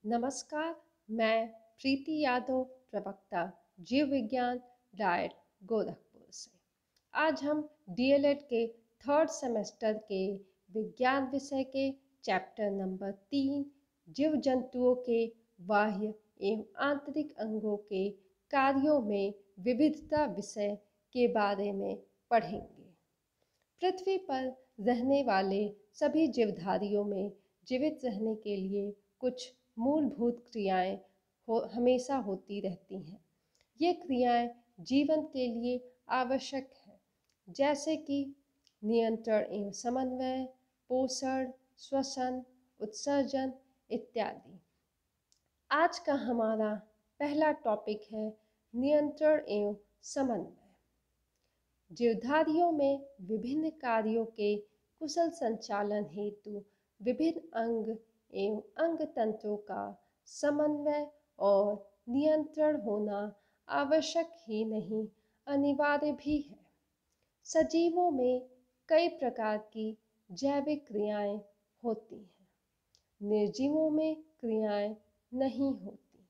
नमस्कार, मैं प्रीति यादव, प्रवक्ता जीव विज्ञान डाइट गोरखपुर से। आज हम डीएलएड के थर्ड सेमेस्टर के विज्ञान विषय के चैप्टर नंबर 3 जीव जंतुओं के बाह्य एवं आंतरिक अंगों के कार्यों में विविधता विषय के बारे में पढ़ेंगे। पृथ्वी पर रहने वाले सभी जीवधारियों में जीवित रहने के लिए कुछ मूलभूत क्रियाएं हमेशा होती रहती हैं। ये क्रियाएं जीवन के लिए आवश्यक हैं, जैसे कि नियंत्रण एवं समन्वय, पोषण, श्वसन, उत्सर्जन इत्यादि। आज का हमारा पहला टॉपिक है नियंत्रण एवं समन्वय। जीवधारियों में विभिन्न कार्यों के कुशल संचालन हेतु विभिन्न अंग एवं अंग तंत्रों का समन्वय और नियंत्रण होना आवश्यक ही नहीं, अनिवार्य भी है। सजीवों में कई प्रकार की जैविक क्रियाएं होती हैं। निर्जीवों में क्रियाएं नहीं होती।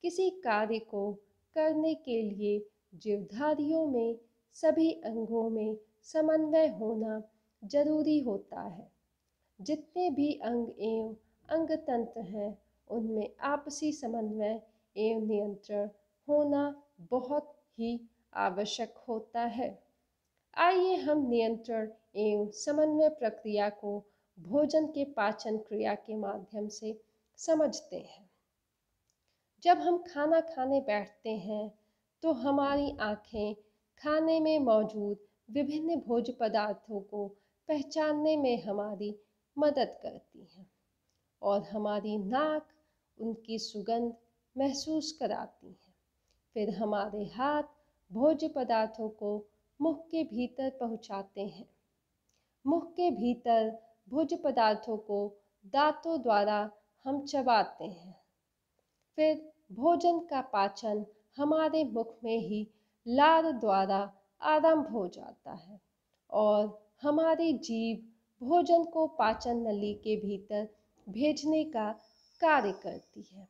किसी कार्य को करने के लिए जीवधारियों में सभी अंगों में समन्वय होना जरूरी होता है। जितने भी अंग एवं अंग तंत्र हैं, उनमें आपसी समन्वय एवं नियंत्रण होना बहुत ही आवश्यक होता है। आइए हम नियंत्रण एवं समन्वय प्रक्रिया को भोजन के पाचन क्रिया के माध्यम से समझते हैं। जब हम खाना खाने बैठते हैं तो हमारी आँखें खाने में मौजूद विभिन्न भोज्य पदार्थों को पहचानने में हमारी मदद करती हैं और हमारी नाक उनकी सुगंध महसूस कराती है। फिर हमारे हाथ भोज्य पदार्थों को मुख के भीतर पहुंचाते हैं। मुख के भीतर भोज्य पदार्थों को दांतों द्वारा हम चबाते हैं। फिर भोजन का पाचन हमारे मुख में ही लार द्वारा आरंभ हो जाता है और हमारी जीभ भोजन को पाचन नली के भीतर भेजने का कार्य करती है।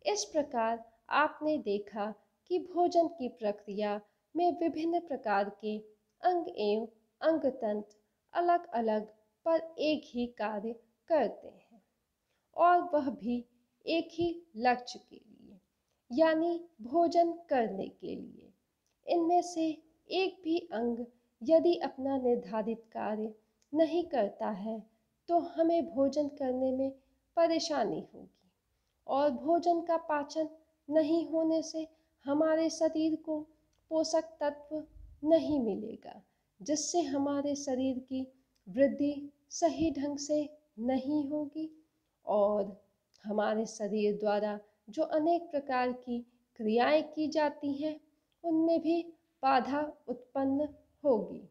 इस प्रकार आपने देखा कि भोजन की प्रक्रिया में विभिन्न प्रकार के अंग एवं अंग तंत्र अलग अलग पर एक ही कार्य करते हैं, और वह भी एक ही लक्ष्य के लिए, यानी भोजन करने के लिए। इनमें से एक भी अंग यदि अपना निर्धारित कार्य नहीं करता है तो हमें भोजन करने में परेशानी होगी, और भोजन का पाचन नहीं होने से हमारे शरीर को पोषक तत्व नहीं मिलेगा, जिससे हमारे शरीर की वृद्धि सही ढंग से नहीं होगी और हमारे शरीर द्वारा जो अनेक प्रकार की क्रियाएं की जाती हैं, उनमें भी बाधा उत्पन्न होगी।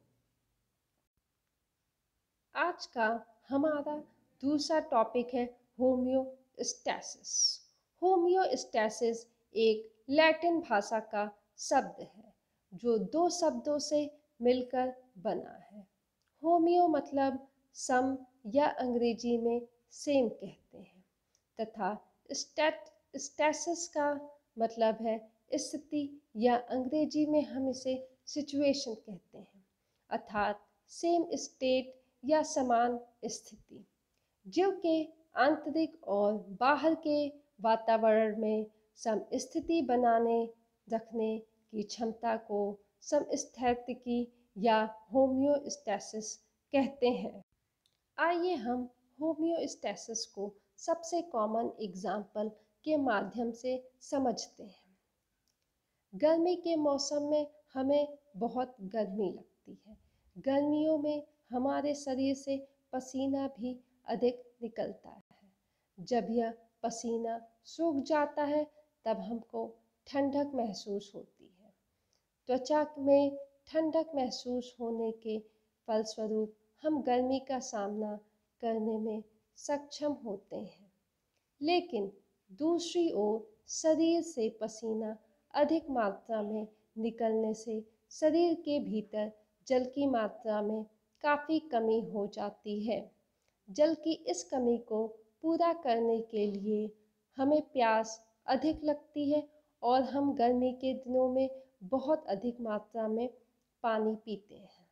आज का हमारा दूसरा टॉपिक है होम्योस्टैसिस। होम्योस्टैसिस एक लैटिन भाषा का शब्द है जो दो शब्दों से मिलकर बना है। होमियो मतलब सम या अंग्रेजी में सेम कहते हैं, तथा स्टैसिस का मतलब है स्थिति, या अंग्रेजी में हम इसे सिचुएशन कहते हैं, अर्थात सेम स्टेट या समान स्थिति। जीव के आंतरिक और बाहर के वातावरण में समस्थिति बनाने रखने की क्षमता को समस्थैतिकी या होम्योस्टैसिस कहते हैं। आइए हम होम्योस्टैसिस को सबसे कॉमन एग्जाम्पल के माध्यम से समझते हैं। गर्मी के मौसम में हमें बहुत गर्मी लगती है। गर्मियों में हमारे शरीर से पसीना भी अधिक निकलता है। जब यह पसीना सूख जाता है तब हमको ठंडक महसूस होती है। त्वचा में ठंडक महसूस होने के फलस्वरूप हम गर्मी का सामना करने में सक्षम होते हैं। लेकिन दूसरी ओर शरीर से पसीना अधिक मात्रा में निकलने से शरीर के भीतर जल की मात्रा में काफ़ी कमी हो जाती है। जल की इस कमी को पूरा करने के लिए हमें प्यास अधिक लगती है और हम गर्मी के दिनों में बहुत अधिक मात्रा में पानी पीते हैं।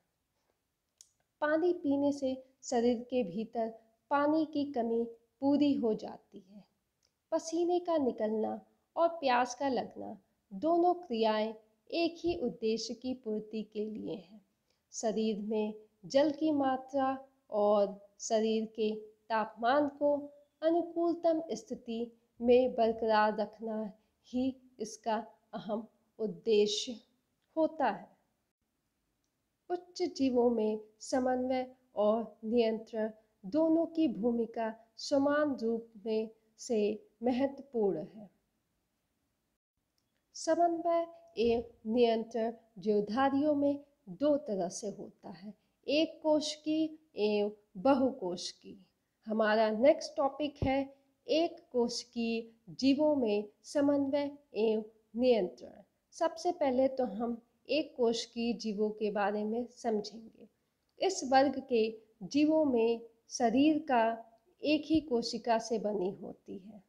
पानी पीने से शरीर के भीतर पानी की कमी पूरी हो जाती है। पसीने का निकलना और प्यास का लगना दोनों क्रियाएं एक ही उद्देश्य की पूर्ति के लिए हैं। शरीर में जल की मात्रा और शरीर के तापमान को अनुकूलतम स्थिति में बरकरार रखना ही इसका अहम उद्देश्य होता है। उच्च जीवों में समन्वय और नियंत्रण दोनों की भूमिका समान रूप में से महत्वपूर्ण है। समन्वय एवं नियंत्रण जीवधारियों में दो तरह से होता है, एक कोशिकीय एवं बहुकोशिकीय। हमारा नेक्स्ट टॉपिक है एक कोशिकीय जीवों में समन्वय एवं नियंत्रण। सबसे पहले तो हम एक कोशिकीय जीवों के बारे में समझेंगे। इस वर्ग के जीवों में शरीर का एक ही कोशिका से बनी होती है,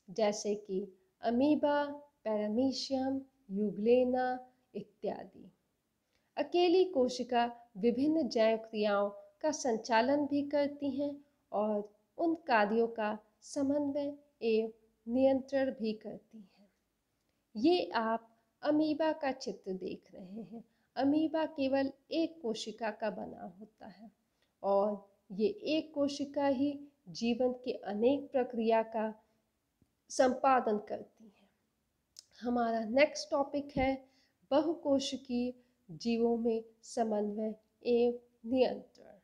जैसे कि अमीबा, पैरामीशियम, यूग्लेना इत्यादि। अकेली कोशिका विभिन्न जैव क्रियाओं का संचालन भी करती हैं और उन कार्यों का समन्वय एवं नियंत्रण भी करती हैं। ये आप अमीबा का चित्र देख रहे हैं। अमीबा केवल एक कोशिका का बना होता है और ये एक कोशिका ही जीवन के अनेक प्रक्रिया का संपादन करती है। हमारा नेक्स्ट टॉपिक है बहुकोशिकीय जीवों में समन्वय एवं नियंत्रण।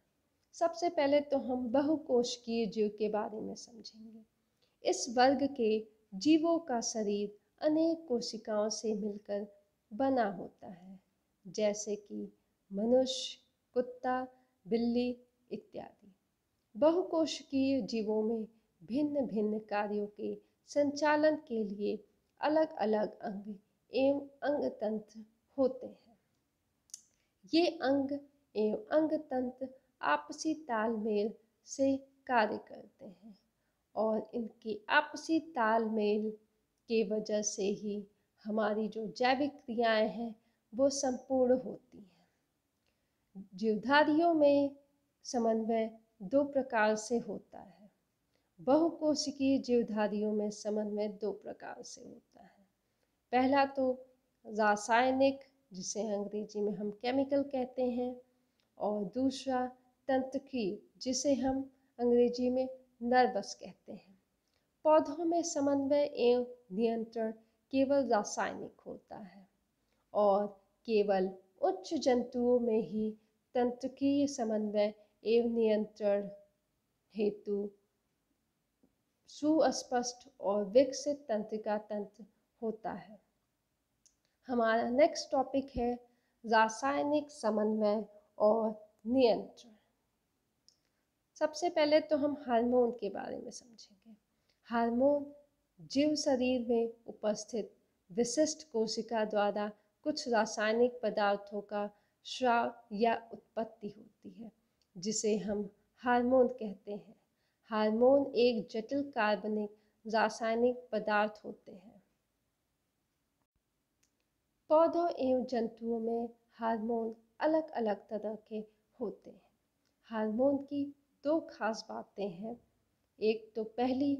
सबसे पहले तो हम बहुकोशिकीय जीव के बारे में समझेंगे। इस वर्ग के जीवों का शरीर अनेक कोशिकाओं से मिलकर बना होता है, जैसे कि मनुष्य, कुत्ता, बिल्ली इत्यादि। बहुकोशिकीय जीवों में भिन्न भिन्न कार्यों के संचालन के लिए अलग अलग अंग एवं अंग तंत्र होते हैं। ये अंग एवं अंग तंत्र आपसी तालमेल से कार्य करते हैं और इनके आपसी तालमेल के वजह से ही हमारी जो जैविक क्रियाएं हैं वो संपूर्ण होती हैं। जीवधारियों में समन्वय दो प्रकार से होता है। बहुकोशिकीय जीवधारियों में समन्वय दो प्रकार से होता है। पहला तो रासायनिक, जिसे अंग्रेजी में हम केमिकल कहते हैं, और दूसरा तंत्रिकीय, जिसे हम अंग्रेजी में नर्वस कहते हैं। पौधों में समन्वय एवं नियंत्रण केवल रासायनिक होता है और केवल उच्च जंतुओं में ही तंत्रिकीय समन्वय एवं नियंत्रण हेतु सुस्पष्ट और विकसित तंत्रिका तंत्र होता है। हमारा नेक्स्ट टॉपिक है रासायनिक समन्वय और नियंत्रण। सबसे पहले तो हम हार्मोन के बारे में समझेंगे। हार्मोन जीव शरीर में उपस्थित विशिष्ट कोशिका द्वारा कुछ रासायनिक पदार्थों का स्राव या उत्पत्ति होती है, जिसे हम हार्मोन कहते हैं। हार्मोन एक जटिल कार्बनिक रासायनिक पदार्थ होते हैं। पौधों एवं जंतुओं में हार्मोन अलग अलग तरह के होते हैं। हार्मोन की दो खास बातें हैं। एक तो पहली,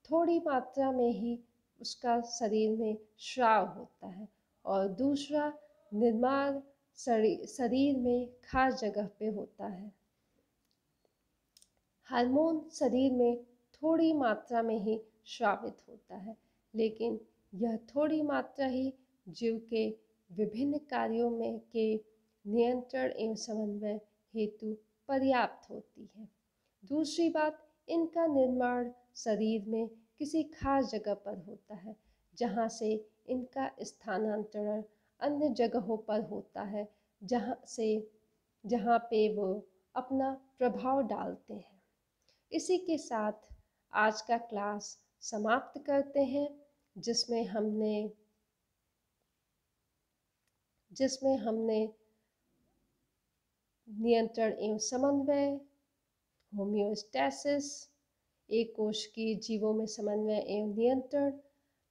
थोड़ी मात्रा में ही उसका शरीर में स्राव होता है, और दूसरा निर्माण शरीर में खास जगह पे होता है। हार्मोन शरीर में थोड़ी मात्रा में ही स्रावित होता है, लेकिन यह थोड़ी मात्रा ही जीव के विभिन्न कार्यों में के नियंत्रण एवं समन्वय हेतु पर्याप्त होती है। दूसरी बात, इनका निर्माण शरीर में किसी खास जगह पर होता है, जहाँ से इनका स्थानांतरण अन्य जगहों पर होता है, जहाँ पे वो अपना प्रभाव डालते हैं। इसी के साथ आज का क्लास समाप्त करते हैं, जिसमें हमने नियंत्रण एवं समन्वय, होमियोस्टैसिस एक कोशिकीय जीवों में समन्वय एवं नियंत्रण,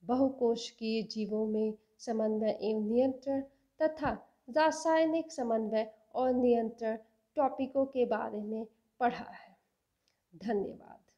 बहुकोशिकीय जीवों में समन्वय एवं नियंत्रण तथा रासायनिक समन्वय और नियंत्रण टॉपिकों के बारे में पढ़ा है। धन्यवाद।